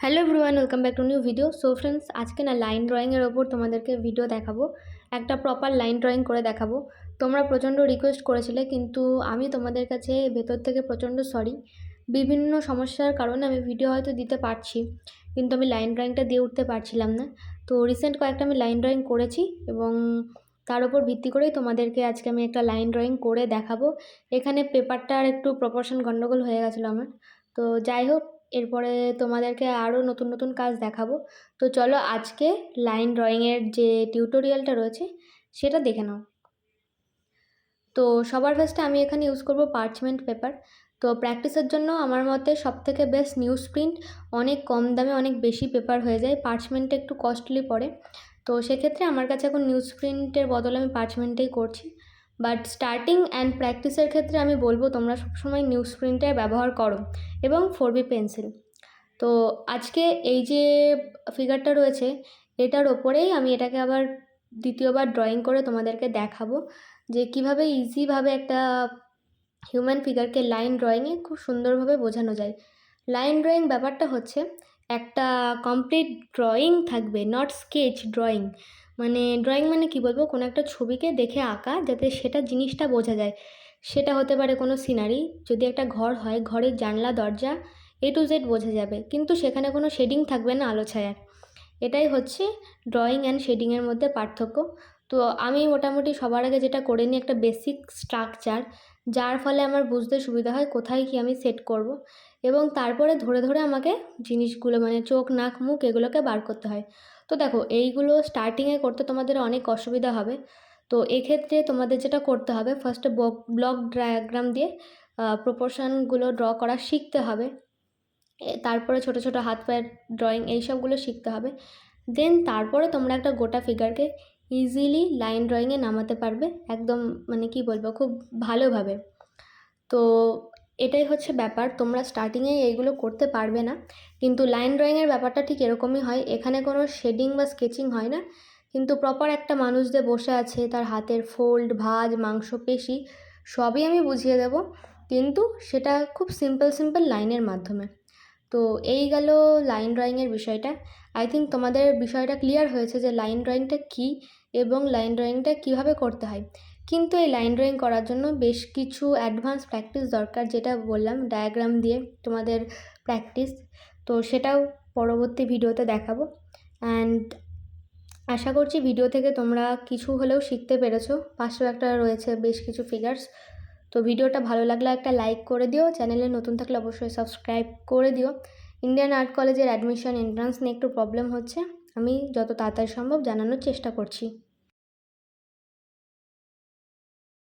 Hello everyone, welcome back to new video. So friends, আজকে না line ড্রয়িংয়ের ওপর তোমাদেরকে ভিডিও দেখাবো, একটা প্রপার লাইন ড্রয়িং করে দেখাবো। তোমরা প্রচণ্ড রিকোয়েস্ট করেছিলে, কিন্তু আমি তোমাদের কাছে ভেতর থেকে প্রচণ্ড সরি। বিভিন্ন সমস্যার কারণে আমি ভিডিও হয়তো দিতে পারছি, কিন্তু আমি লাইন ড্রয়িংটা দিয়ে উঠতে পারছিলাম না। তো রিসেন্ট কয়েকটা আমি লাইন ড্রয়িং করেছি এবং তার উপর ভিত্তি করেই তোমাদেরকে আজকে আমি একটা লাইন ড্রয়িং করে দেখাবো। এখানে পেপারটার একটু প্রপোর্শন গণ্ডগোল হয়ে গেছিলো আমার। তো যাই হোক, এরপরে তোমাদেরকে আরও নতুন নতুন কাজ দেখাবো। তো চলো আজকে লাইন ড্রয়িংয়ের যে টিউটোরিয়ালটা রয়েছে সেটা দেখে নাও। তো সবার ফার্স্টে আমি এখানে ইউজ করব পার্চমেন্ট পেপার। তো প্র্যাকটিসের জন্য আমার মতে সবথেকে বেস্ট নিউজ প্রিন্ট। অনেক কম দামে অনেক বেশি পেপার হয়ে যায়, পার্চমেন্টে একটু কস্টলি পড়ে। তো সেক্ষেত্রে আমার কাছে এখন নিউজ প্রিন্টের বদলে আমি পার্চমেন্টেই করছি। বাট স্টার্টিং অ্যান্ড প্র্যাকটিসের ক্ষেত্রে আমি বলবো তোমরা সবসময় নিউজ প্রিন্টের ব্যবহার করো এবং 4B পেন্সিল। তো আজকে এই যে ফিগারটা রয়েছে এটার ওপরেই আমি এটাকে আবার দ্বিতীয়বার ড্রয়িং করে তোমাদেরকে দেখাবো যে কিভাবে ইজিভাবে একটা হিউম্যান ফিগারকে লাইন ড্রয়িংয়ে খুব সুন্দরভাবে বোঝানো যায়। লাইন ড্রয়িং ব্যাপারটা হচ্ছে একটা কমপ্লিট ড্রয়িং থাকবে, নট স্কেচ ড্রয়িং। মানে ড্রয়িং মানে কি বলবো, কোনো একটা ছবিকে দেখে আঁকা যাতে সেটা জিনিসটা বোঝা যায়। সেটা হতে পারে কোনো সিনারি, যদি একটা ঘর হয় ঘরের জানলা দরজা A to Z বোঝা যাবে, কিন্তু সেখানে কোনো শেডিং থাকবে না, আলো ছায়ার। এটাই হচ্ছে ড্রয়িং অ্যান্ড শেডিংয়ের মধ্যে পার্থক্য। তো আমি মোটামুটি সবার আগে যেটা করে নিই একটা বেসিক স্ট্রাকচার, যার ফলে আমার বুঝতে সুবিধা হয় কোথায় কি আমি সেট করব, এবং তারপরে ধরে ধরে আমাকে জিনিসগুলো মানে চোখ নাক মুখ এগুলোকে বার করতে হয়। তো দেখো, এইগুলো স্টার্টিংয়ে করতে তোমাদের অনেক অসুবিধা হবে। তো এক্ষেত্রে তোমাদের যেটা করতে হবে, ফার্স্টে ব্লক ডায়াগ্রাম দিয়ে প্রপোর্শনগুলো ড্র করা শিখতে হবে। তারপরে ছোট ছোট হাত পায়ের ড্রয়িং এইসবগুলো শিখতে হবে। দেন তারপরে তোমরা একটা গোটা ফিগারকে ইজিলি লাইন ড্রয়িংয়ে নামাতে পারবে, একদম মানে কি বলবো, খুব ভালোভাবে। তো এটাই হচ্ছে ব্যাপার, তোমরা স্টার্টিংয়ে এইগুলো করতে পারবে না, কিন্তু লাইন ড্রয়িংয়ের ব্যাপারটা ঠিক এরকমই হয়। এখানে কোনো শেডিং বা স্কেচিং হয় না, কিন্তু প্রপার একটা মানুষ যে বসে আছে তার হাতের ফোল্ড ভাঁজ মাংসপেশি সবই আমি বুঝিয়ে দেব, কিন্তু সেটা খুব সিম্পল লাইনের মাধ্যমে। তো এই গেল লাইন ড্রয়িংয়ের বিষয়টা। আই থিঙ্ক তোমাদের বিষয়টা ক্লিয়ার হয়েছে যে লাইন ড্রয়িংটা কী এবং লাইন ড্রয়িংটা কীভাবে করতে হয়। কিন্তু এই লাইন ড্রয়িং করার জন্য বেশ কিছু অ্যাডভান্স প্র্যাকটিস দরকার, যেটা বললাম ডায়াগ্রাম দিয়ে তোমাদের প্র্যাকটিস। তো সেটাও পরবর্তী ভিডিওতে দেখাবো। অ্যান্ড আশা করছি ভিডিও থেকে তোমরা কিছু হলেও শিখতে পেরেছো। পাশেও একটা রয়েছে বেশ কিছু ফিগার্স। তো ভিডিওটা ভালো লাগলে একটা লাইক করে দিও, চ্যানেলে নতুন থাকলে অবশ্যই সাবস্ক্রাইব করে দিও। ইন্ডিয়ান আর্ট কলেজের অ্যাডমিশন এন্ট্রান্স নিয়ে একটু প্রবলেম হচ্ছে, আমি যত তাড়াতাড়ি সম্ভব জানানোর চেষ্টা করছি।